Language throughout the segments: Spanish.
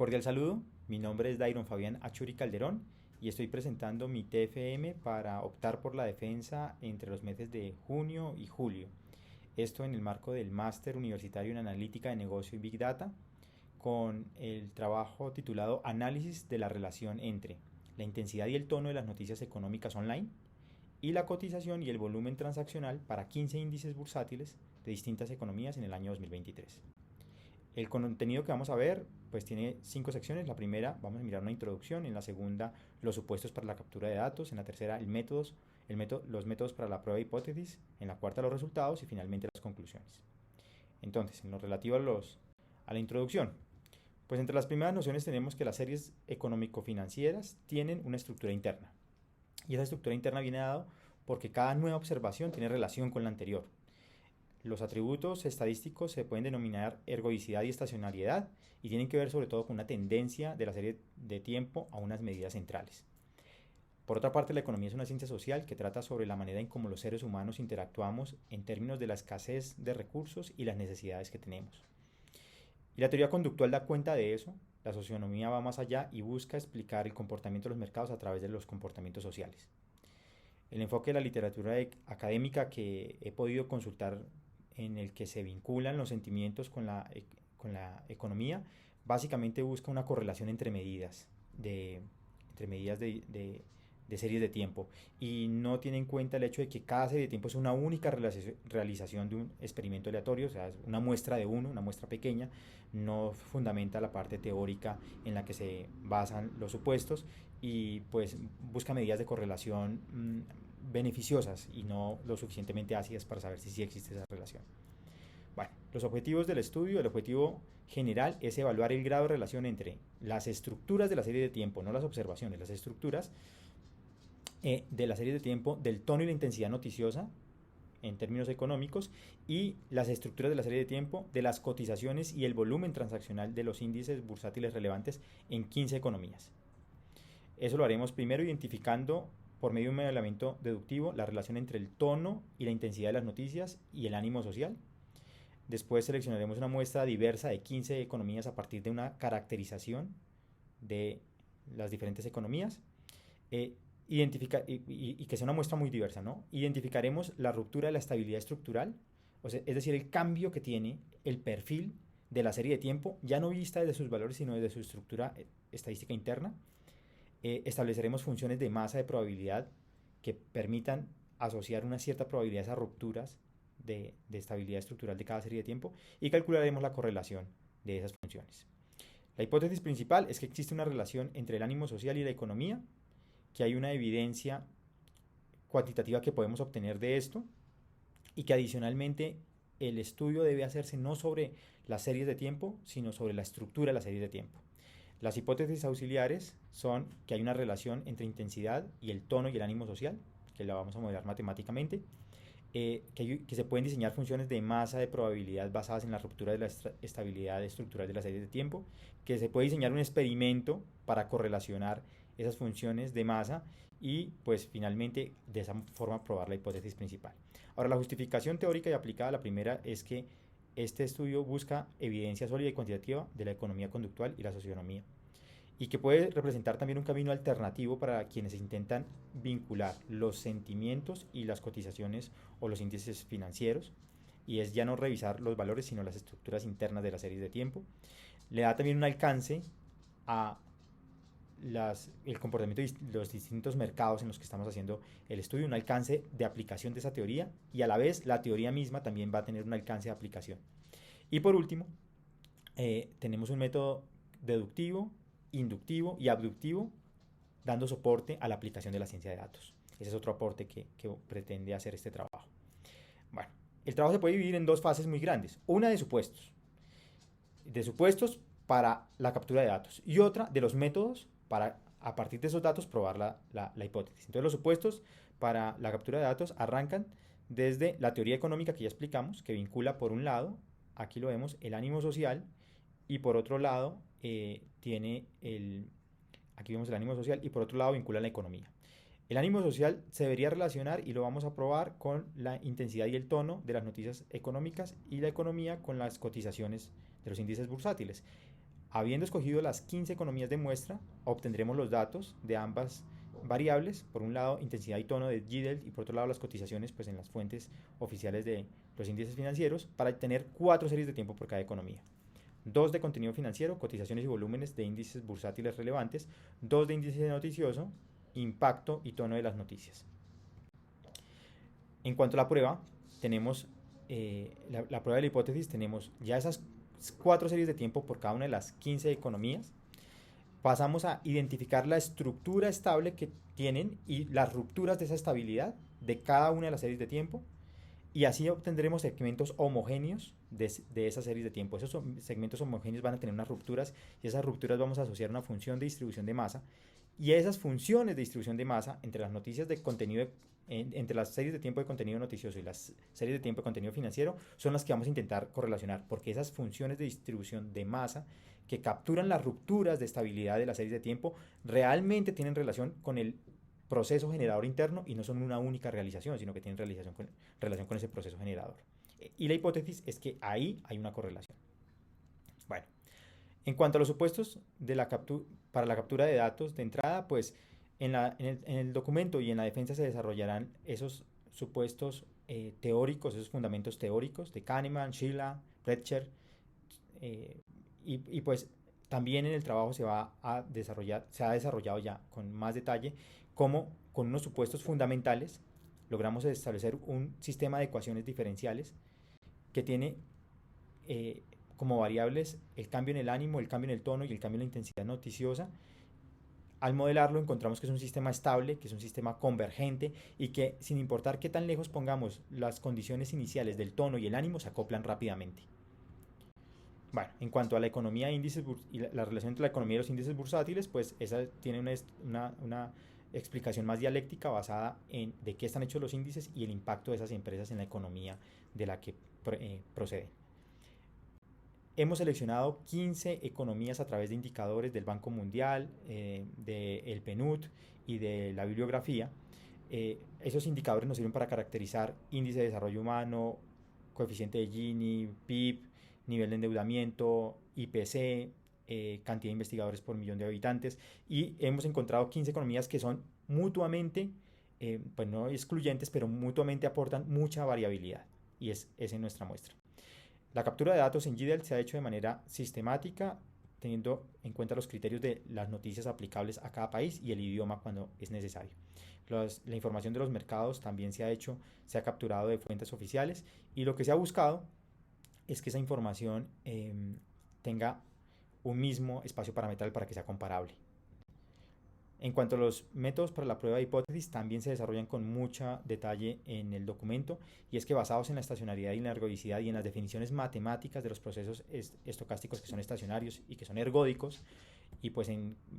Cordial saludo, mi nombre es Dairon Fabián Achuri Calderón y estoy presentando mi TFM para optar por la defensa entre los meses de junio y julio. Esto en el marco del Máster Universitario en Analítica de Negocio y Big Data, con el trabajo titulado Análisis de la relación entre la intensidad y el tono de las noticias económicas online y la cotización y el volumen transaccional para 15 índices bursátiles de distintas economías en el año 2023. El contenido que vamos a ver pues tiene 5 secciones. La primera vamos a mirar una introducción, en la segunda los supuestos para la captura de datos, en la tercera los métodos para la prueba de hipótesis, en la cuarta los resultados y finalmente las conclusiones. Entonces, en lo relativo a la introducción, pues entre las primeras nociones tenemos que las series económico-financieras tienen una estructura interna. Y esa estructura interna viene dado porque cada nueva observación tiene relación con la anterior. Los atributos estadísticos se pueden denominar ergodicidad y estacionariedad y tienen que ver sobre todo con una tendencia de la serie de tiempo a unas medidas centrales. Por otra parte, la economía es una ciencia social que trata sobre la manera en cómo los seres humanos interactuamos en términos de la escasez de recursos y las necesidades que tenemos. Y la teoría conductual da cuenta de eso. La socionomía va más allá y busca explicar el comportamiento de los mercados a través de los comportamientos sociales. El enfoque de la literatura académica que he podido consultar, en el que se vinculan los sentimientos con la economía, básicamente busca una correlación entre medidas de series de tiempo y no tiene en cuenta el hecho de que cada serie de tiempo es una única realización de un experimento aleatorio, o sea, es una muestra de uno, una muestra pequeña, no fundamenta la parte teórica en la que se basan los supuestos y pues busca medidas de correlación beneficiosas y no lo suficientemente ácidas para saber si sí existe esa relación. Bueno, los objetivos del estudio, el objetivo general es evaluar el grado de relación entre las estructuras de la serie de tiempo, no las observaciones, las estructuras de la serie de tiempo, del tono y la intensidad noticiosa en términos económicos y las estructuras de la serie de tiempo de las cotizaciones y el volumen transaccional de los índices bursátiles relevantes en 15 economías. Eso lo haremos primero identificando por medio de un modelamiento deductivo la relación entre el tono y la intensidad de las noticias y el ánimo social. Después seleccionaremos una muestra diversa de 15 economías a partir de una caracterización de las diferentes economías. Y que sea una muestra muy diversa, ¿no? Identificaremos la ruptura de la estabilidad estructural, o sea, es decir, el cambio que tiene el perfil de la serie de tiempo, ya no vista desde sus valores, sino desde su estructura estadística interna. Estableceremos funciones de masa de probabilidad que permitan asociar una cierta probabilidad a esas rupturas de estabilidad estructural de cada serie de tiempo y calcularemos la correlación de esas funciones. La hipótesis principal es que existe una relación entre el ánimo social y la economía, que hay una evidencia cuantitativa que podemos obtener de esto y que adicionalmente el estudio debe hacerse no sobre las series de tiempo, sino sobre la estructura de las series de tiempo. Las hipótesis auxiliares son que hay una relación entre intensidad y el tono y el ánimo social, que la vamos a modelar matemáticamente, que se pueden diseñar funciones de masa de probabilidad basadas en la ruptura de la estabilidad estructural de las series de tiempo, que se puede diseñar un experimento para correlacionar esas funciones de masa y pues finalmente de esa forma probar la hipótesis principal. Ahora, la justificación teórica y aplicada a la primera es que este estudio busca evidencia sólida y cuantitativa de la economía conductual y la socionomía, y que puede representar también un camino alternativo para quienes intentan vincular los sentimientos y las cotizaciones o los índices financieros, y es ya no revisar los valores sino las estructuras internas de las series de tiempo. Le da también un alcance a el comportamiento de los distintos mercados en los que estamos haciendo el estudio, un alcance de aplicación de esa teoría, y a la vez la teoría misma también va a tener un alcance de aplicación. Y por último, tenemos un método deductivo, inductivo y abductivo dando soporte a la aplicación de la ciencia de datos. Ese es otro aporte que pretende hacer este trabajo. Bueno, el trabajo se puede dividir en dos fases muy grandes. Una de supuestos para la captura de datos y otra de los métodos para, a partir de esos datos, probar la hipótesis. Entonces los supuestos para la captura de datos arrancan desde la teoría económica que ya explicamos, que vincula por un lado, aquí lo vemos, el ánimo social, y por otro lado aquí vemos el ánimo social, y por otro lado vincula la economía. El ánimo social se debería relacionar, y lo vamos a probar, con la intensidad y el tono de las noticias económicas, y la economía con las cotizaciones de los índices bursátiles. Habiendo escogido las 15 economías de muestra, obtendremos los datos de ambas variables, por un lado intensidad y tono de GDEL y por otro lado las cotizaciones pues, en las fuentes oficiales de los índices financieros, para tener 4 series de tiempo por cada economía. 2 de contenido financiero, cotizaciones y volúmenes de índices bursátiles relevantes, 2 de índice noticioso, impacto y tono de las noticias. En cuanto a la prueba, tenemos la prueba de la hipótesis, tenemos ya esas 4 series de tiempo por cada una de las 15 economías. Pasamos a identificar la estructura estable que tienen y las rupturas de esa estabilidad de cada una de las series de tiempo, y así obtendremos segmentos homogéneos de esas series de tiempo. Esos segmentos homogéneos van a tener unas rupturas, y esas rupturas vamos a asociar una función de distribución de masa, y esas funciones de distribución de masa entre las noticias de contenido entre las series de tiempo de contenido noticioso y las series de tiempo de contenido financiero son las que vamos a intentar correlacionar, porque esas funciones de distribución de masa que capturan las rupturas de estabilidad de las series de tiempo realmente tienen relación con el proceso generador interno y no son una única realización, sino que tienen relación con ese proceso generador. Y la hipótesis es que ahí hay una correlación. Bueno, en cuanto a los supuestos para la captura de datos de entrada, pues en el documento y en la defensa se desarrollarán esos supuestos teóricos, esos fundamentos teóricos de Kahneman, Shiller, Brecher, y pues también en el trabajo se ha desarrollado ya con más detalle cómo con unos supuestos fundamentales logramos establecer un sistema de ecuaciones diferenciales que tiene como variables el cambio en el ánimo, el cambio en el tono y el cambio en la intensidad noticiosa. Al modelarlo encontramos que es un sistema estable, que es un sistema convergente y que sin importar qué tan lejos pongamos las condiciones iniciales del tono y el ánimo se acoplan rápidamente. Bueno, en cuanto a la economía índices y la relación entre la economía y los índices bursátiles, pues esa tiene una explicación más dialéctica basada en de qué están hechos los índices y el impacto de esas empresas en la economía de la que proceden. Hemos seleccionado 15 economías a través de indicadores del Banco Mundial, del PNUD y de la bibliografía. Esos indicadores nos sirven para caracterizar índice de desarrollo humano, coeficiente de Gini, PIB, nivel de endeudamiento, IPC, cantidad de investigadores por millón de habitantes, y hemos encontrado 15 economías que son mutuamente, pues no excluyentes, pero mutuamente aportan mucha variabilidad, y esa es nuestra muestra. La captura de datos en GDEL se ha hecho de manera sistemática, teniendo en cuenta los criterios de las noticias aplicables a cada país y el idioma cuando es necesario. La información de los mercados también se ha capturado de fuentes oficiales, y lo que se ha buscado es que esa información tenga un mismo espacio parametral para que sea comparable. En cuanto a los métodos para la prueba de hipótesis, también se desarrollan con mucho detalle en el documento, y es que basados en la estacionariedad y en la ergodicidad y en las definiciones matemáticas de los procesos estocásticos que son estacionarios y que son ergódicos, y pues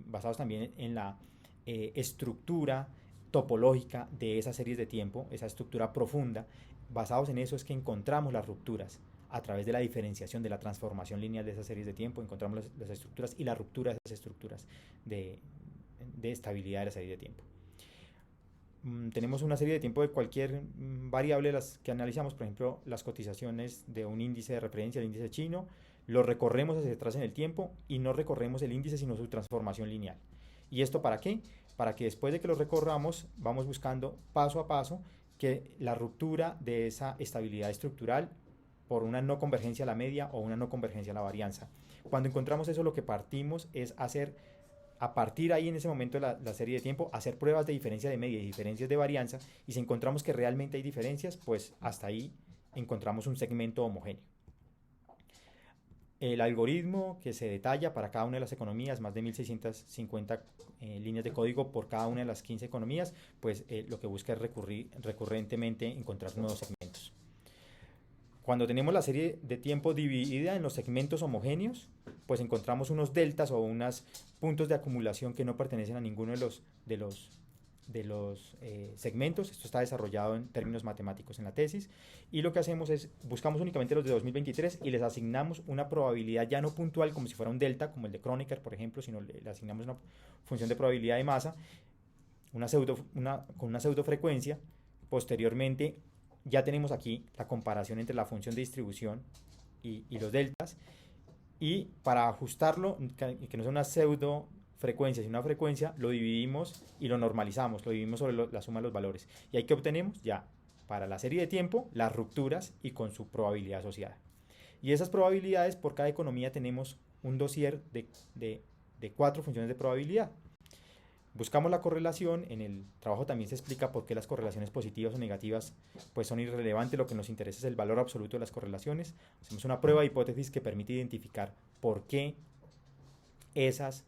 basados también en la estructura topológica de esas series de tiempo, esa estructura profunda, basados en eso es que encontramos las rupturas. A través de la diferenciación, de la transformación lineal de esas series de tiempo, encontramos las estructuras y la ruptura de esas estructuras de estabilidad de la serie de tiempo. Tenemos una serie de tiempo de cualquier variable las que analizamos, por ejemplo, las cotizaciones de un índice de referencia, el índice chino, lo recorremos hacia atrás en el tiempo y no recorremos el índice sino su transformación lineal. ¿Y esto para qué? Para que después de que lo recorramos vamos buscando paso a paso que la ruptura de esa estabilidad estructural por una no convergencia a la media o una no convergencia a la varianza. Cuando encontramos eso, lo que partimos es hacer, a partir ahí en ese momento de la serie de tiempo, hacer pruebas de diferencia de media y diferencias de varianza, y si encontramos que realmente hay diferencias, pues hasta ahí encontramos un segmento homogéneo. El algoritmo que se detalla para cada una de las economías, más de 1650 líneas de código por cada una de las 15 economías, pues lo que busca es recurrentemente encontrar nuevos segmentos. Cuando tenemos la serie de tiempo dividida en los segmentos homogéneos, pues encontramos unos deltas o unos puntos de acumulación que no pertenecen a ninguno de los segmentos. Esto está desarrollado en términos matemáticos en la tesis, y lo que hacemos es buscamos únicamente los de 2023 y les asignamos una probabilidad ya no puntual como si fuera un delta, como el de Kronecker, por ejemplo, sino le asignamos una función de probabilidad de masa, con una pseudo frecuencia. Posteriormente ya tenemos aquí la comparación entre la función de distribución y los deltas, Y para ajustarlo, que no sea una pseudo frecuencia, sino una frecuencia, lo dividimos y lo normalizamos, lo dividimos sobre la suma de los valores. Y ahí que obtenemos ya para la serie de tiempo las rupturas y con su probabilidad asociada. Y esas probabilidades, por cada economía tenemos un dossier de 4 funciones de probabilidad. Buscamos la correlación, en el trabajo también se explica por qué las correlaciones positivas o negativas pues son irrelevantes, lo que nos interesa es el valor absoluto de las correlaciones. Hacemos una prueba de hipótesis que permite identificar por qué esas,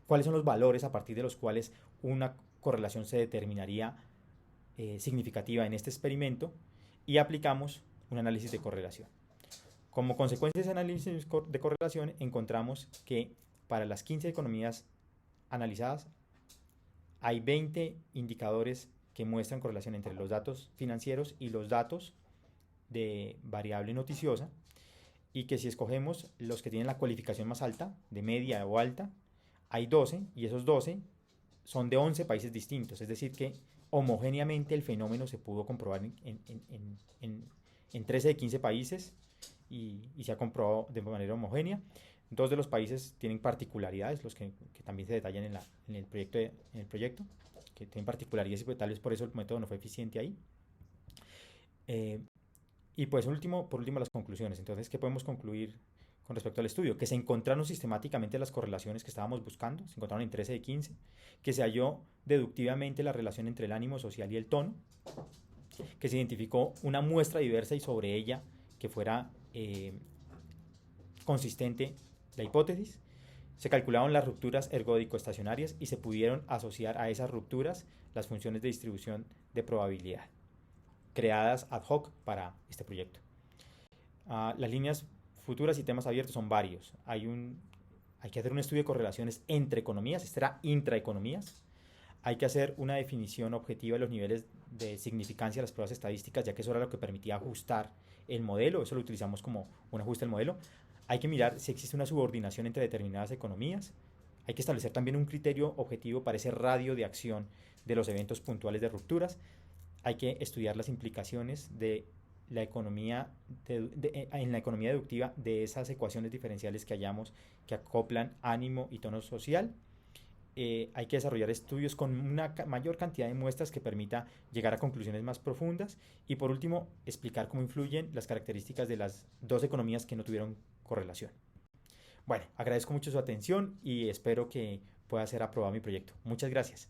cuáles son los valores a partir de los cuales una correlación se determinaría significativa en este experimento, y aplicamos un análisis de correlación. Como consecuencia de ese análisis de correlación encontramos que para las 15 economías analizadas hay 20 indicadores que muestran correlación entre los datos financieros y los datos de variable noticiosa, y que si escogemos los que tienen la cualificación más alta, de media o alta, hay 12, y esos 12 son de 11 países distintos, es decir que homogéneamente el fenómeno se pudo comprobar en 13 de 15 países, y se ha comprobado de manera homogénea. Dos de los países tienen particularidades, los que también se detallan en el proyecto, que tienen particularidades y pues, tal vez por eso el método no fue eficiente ahí. Y pues por último las conclusiones. Entonces, ¿qué podemos concluir con respecto al estudio? Que se encontraron sistemáticamente las correlaciones que estábamos buscando, se encontraron en 13 de 15, que se halló deductivamente la relación entre el ánimo social y el tono, que se identificó una muestra diversa y sobre ella que fuera consistente la hipótesis, se calcularon las rupturas ergódico-estacionarias y se pudieron asociar a esas rupturas las funciones de distribución de probabilidad creadas ad hoc para este proyecto. Las líneas futuras y temas abiertos son varios. Hay que hacer un estudio de correlaciones entre economías, este era intraeconomías. Hay que hacer una definición objetiva de los niveles de significancia de las pruebas estadísticas, ya que eso era lo que permitía ajustar el modelo, eso lo utilizamos como un ajuste del modelo. Hay que mirar si existe una subordinación entre determinadas economías. Hay que establecer también un criterio objetivo para ese radio de acción de los eventos puntuales de rupturas. Hay que estudiar las implicaciones de la economía en la economía deductiva de esas ecuaciones diferenciales que hallamos que acoplan ánimo y tono social. Hay que desarrollar estudios con una mayor cantidad de muestras que permita llegar a conclusiones más profundas, y por último explicar cómo influyen las características de las dos economías que no tuvieron correlación. Bueno, agradezco mucho su atención y espero que pueda ser aprobado mi proyecto. Muchas gracias.